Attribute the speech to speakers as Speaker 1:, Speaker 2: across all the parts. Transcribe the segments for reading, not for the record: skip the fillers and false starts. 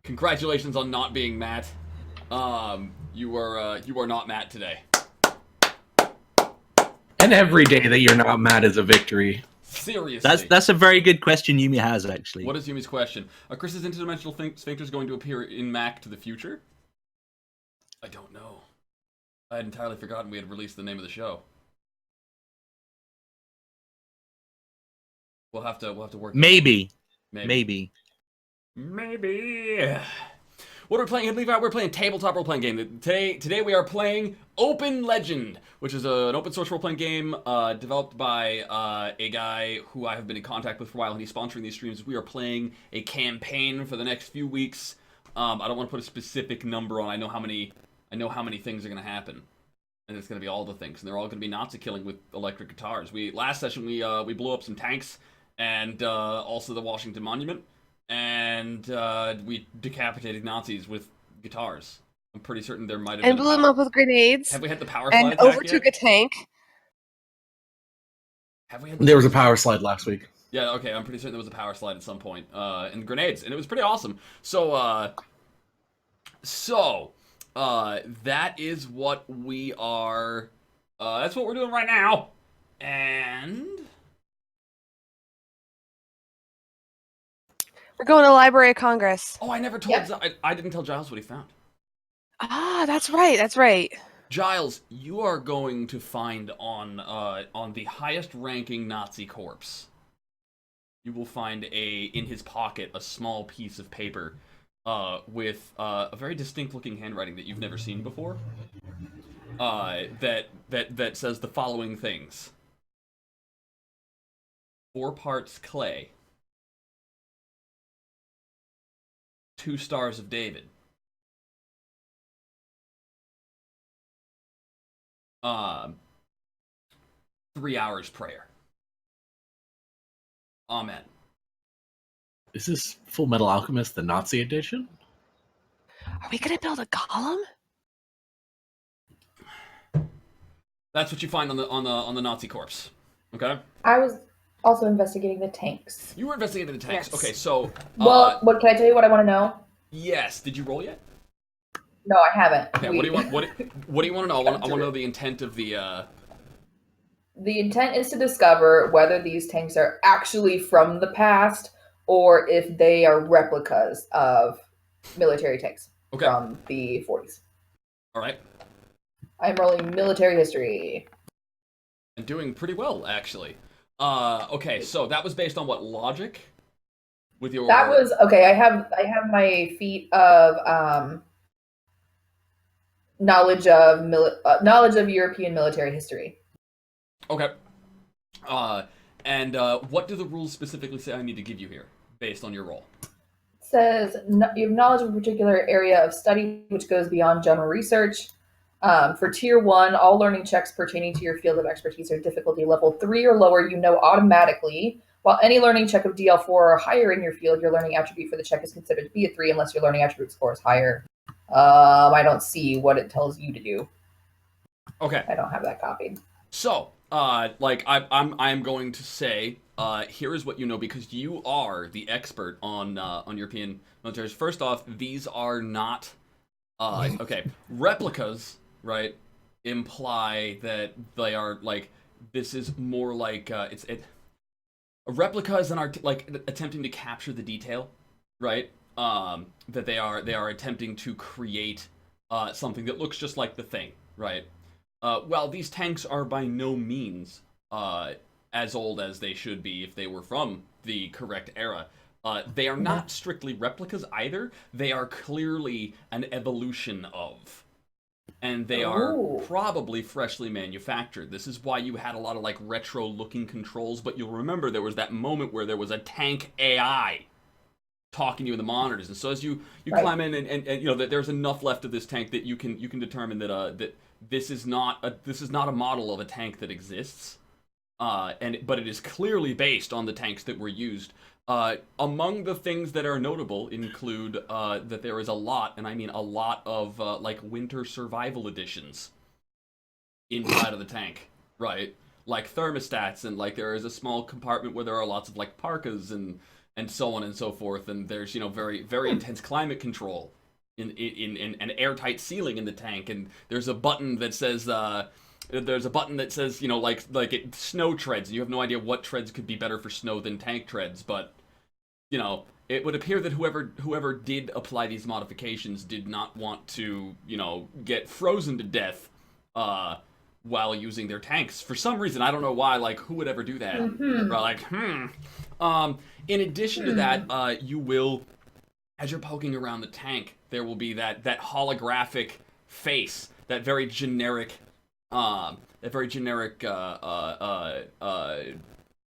Speaker 1: Congratulations on not being Matt. You are not Matt today.
Speaker 2: And every day that you're not mad is a victory.
Speaker 1: Seriously.
Speaker 3: That's a very good question Yumi has, actually.
Speaker 1: What is Yumi's question? Are Chris's interdimensional sphincters going to appear in Mac to the future? I don't know. I had entirely forgotten we had released the name of the show. We'll have to work.
Speaker 3: Maybe.
Speaker 1: What are we playing? Levi, we're playing tabletop role-playing game. Today we are playing Open Legend, which is an open source role-playing game developed by a guy who I have been in contact with for a while, and he's sponsoring these streams. We are playing a campaign for the next few weeks. I don't want to put a specific number on. I know how many things are going to happen, and it's going to be all the things, and they're all going to be Nazi killing with electric guitars. Last session we blew up some tanks and also the Washington Monument. And we decapitated Nazis with guitars. I'm pretty certain there might have been.
Speaker 4: And blew them up with grenades.
Speaker 1: Have we had the power slide?
Speaker 4: And overtook a tank.
Speaker 1: Have we had?
Speaker 2: There was a power slide last week.
Speaker 1: Yeah, okay. I'm pretty certain there was a power slide at some point. And grenades, and it was pretty awesome. So that is what we are. That's what we're doing right now. And
Speaker 4: we're going to the Library of Congress.
Speaker 1: oh, I never told. I didn't tell Giles what he found.
Speaker 4: Ah, that's right. That's right.
Speaker 1: Giles, you are going to find on the highest ranking Nazi corpse. You will find in his pocket a small piece of paper with a very distinct looking handwriting that you've never seen before. That says the following things: 4 parts clay, 2 stars of David. 3 hours prayer. Amen.
Speaker 2: Is this Full Metal Alchemist, the Nazi edition?
Speaker 4: Are we gonna build a golem?
Speaker 1: That's what you find on the Nazi corpse. Okay.
Speaker 5: I was also investigating the tanks.
Speaker 1: You were investigating the tanks.
Speaker 4: Yes.
Speaker 1: Okay, so.
Speaker 5: Well, what can I tell you? What I want to know?
Speaker 1: Yes. Did you roll yet?
Speaker 5: No, I haven't.
Speaker 1: Okay. What do you want? What do you want to know? I want to know the intent of the.
Speaker 5: The intent is to discover whether these tanks are actually from the past or if they are replicas of military tanks from the 40s.
Speaker 1: All right.
Speaker 5: I'm rolling military history.
Speaker 1: And doing pretty well, actually. Okay, so that was based on what logic? With your.
Speaker 5: That was okay. I have my feat of knowledge of European military history.
Speaker 1: Okay. And what do the rules specifically say I need to give you here, based on your role?
Speaker 5: It says you have knowledge of a particular area of study which goes beyond general research. For Tier 1, all learning checks pertaining to your field of expertise are difficulty level 3 or lower, you know automatically. While any learning check of DL4 or higher in your field, your learning attribute for the check is considered to be a 3 unless your learning attribute score is higher. I don't see what it tells you to do.
Speaker 1: Okay.
Speaker 5: I don't have that copied.
Speaker 1: So, I'm going to say, here is what you know, because you are the expert on European militaries. First off, these are not, okay, replicas, right, imply that they are, like, this is more like, a replica is attempting to capture the detail, right, that they are attempting to create, something that looks just like the thing, right? Well, these tanks are by no means as old as they should be if they were from the correct era. They are not strictly replicas either. They are clearly an evolution of. And they are probably freshly manufactured. This is why you had a lot of like retro-looking controls, but you'll remember there was that moment where there was a tank AI talking to you in the monitors. And so as you climb in and you know that there's enough left of this tank that you can determine that this is not a model of a tank that exists, but it is clearly based on the tanks that were used. Among the things that are notable include that there is a lot, and I mean a lot of like winter survival editions inside of the tank, right? Like thermostats, and like there is a small compartment where there are lots of like parkas and and so on and so forth. And there's very very intense climate control in an airtight ceiling in the tank. And there's a button that says snow treads. And you have no idea what treads could be better for snow than tank treads, but it would appear that whoever did apply these modifications did not want to, get frozen to death while using their tanks. For some reason, I don't know why, who would ever do that? In addition to that, you will, as you're poking around the tank, there will be that holographic face, that very generic,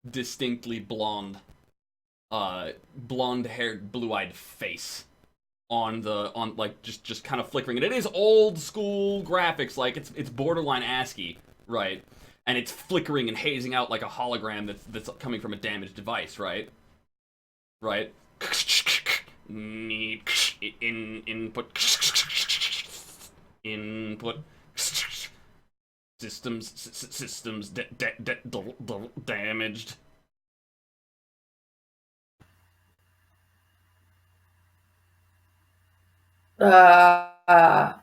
Speaker 1: distinctly blonde-haired, blue-eyed face just kind of flickering. And it is old school graphics, it's borderline ASCII, right? And it's flickering and hazing out like a hologram that's coming from a damaged device, right? Right? Input. Systems damaged.
Speaker 5: I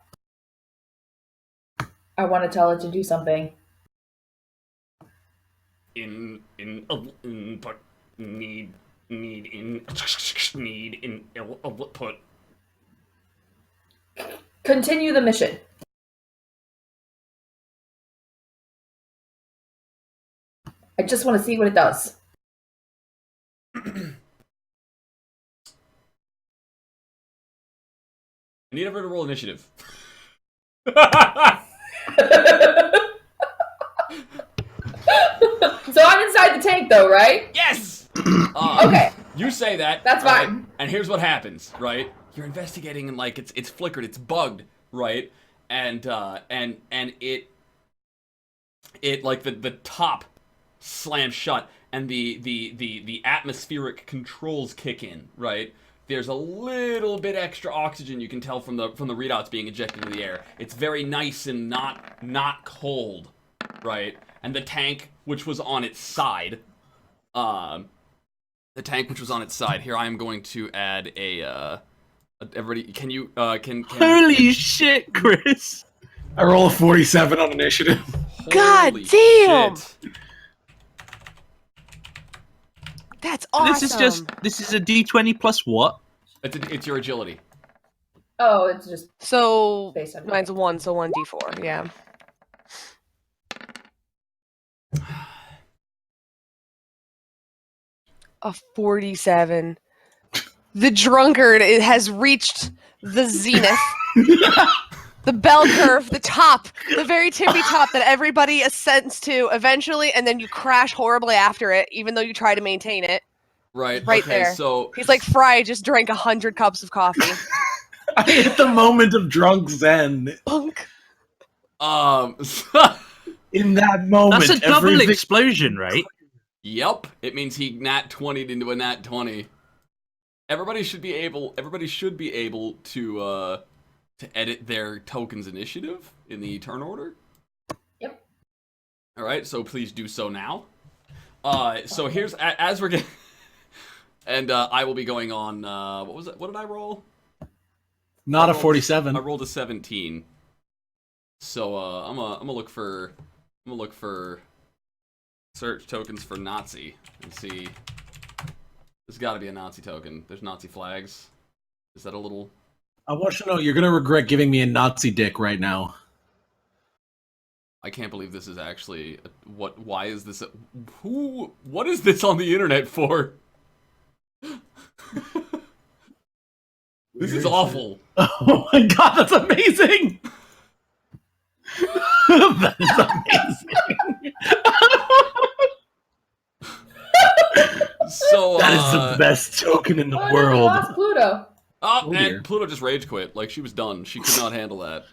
Speaker 5: want to tell it to do something.
Speaker 1: Input need input.
Speaker 5: Continue the mission. I just want to see what it does.
Speaker 1: I need everyone to roll initiative.
Speaker 5: So I'm inside the tank, though, right?
Speaker 1: Yes!
Speaker 5: Okay.
Speaker 1: You say that.
Speaker 5: That's
Speaker 1: right?
Speaker 5: fine.
Speaker 1: And here's what happens, right? You're investigating and it's flickered, it's bugged, right? And it the top slams shut and the atmospheric controls kick in, right? There's a little bit extra oxygen you can tell from the readouts being injected into the air. It's very nice and not cold, right? And the tank, which was on its side, here I am going to add everybody, can you,
Speaker 3: Holy shit, Chris!
Speaker 2: I roll a 47 on initiative.
Speaker 4: God
Speaker 1: Holy
Speaker 4: damn!
Speaker 1: shit.
Speaker 4: That's awesome.
Speaker 3: This is a D20 plus what?
Speaker 1: It's your agility.
Speaker 5: Oh, it's just
Speaker 4: So
Speaker 5: based on
Speaker 4: mine's 1, so 1d4. Yeah. A 47. The drunkard has reached the zenith. The bell curve, the top, the very tippy top that everybody ascends to eventually, and then you crash horribly after it, even though you try to maintain it.
Speaker 1: Right.
Speaker 4: Right
Speaker 1: okay,
Speaker 4: there.
Speaker 1: So
Speaker 4: He's like Fry just drank 100 cups of coffee.
Speaker 2: I hit the moment of drunk zen.
Speaker 4: Bunk.
Speaker 2: In that moment,
Speaker 3: That's a double
Speaker 2: everything-
Speaker 3: explosion, right?
Speaker 1: Yep. It means he nat 20'd into a nat 20. Everybody should be able to edit their tokens initiative in the turn order.
Speaker 5: Yep.
Speaker 1: All right, so please do so now. So here's as we're getting, and I will be going on. What was it? What did I roll?
Speaker 2: Not a 47.
Speaker 1: I rolled a 17. So I'm gonna look for search tokens for Nazi and see. There's got to be a Nazi token. There's Nazi flags. Is that a little?
Speaker 2: I want you to know you're going to regret giving me a Nazi dick right now.
Speaker 1: I can't believe this is actually what. Why is this? What is this on the internet for? This is awful.
Speaker 2: Oh my god, that's amazing! That is amazing.
Speaker 1: So
Speaker 2: That is the best token in the
Speaker 5: Oh, no, we
Speaker 2: world.
Speaker 5: lost Pluto.
Speaker 1: Oh,
Speaker 2: Oh, dear.
Speaker 1: and Pluto just rage quit. Like she was done. She could not handle that.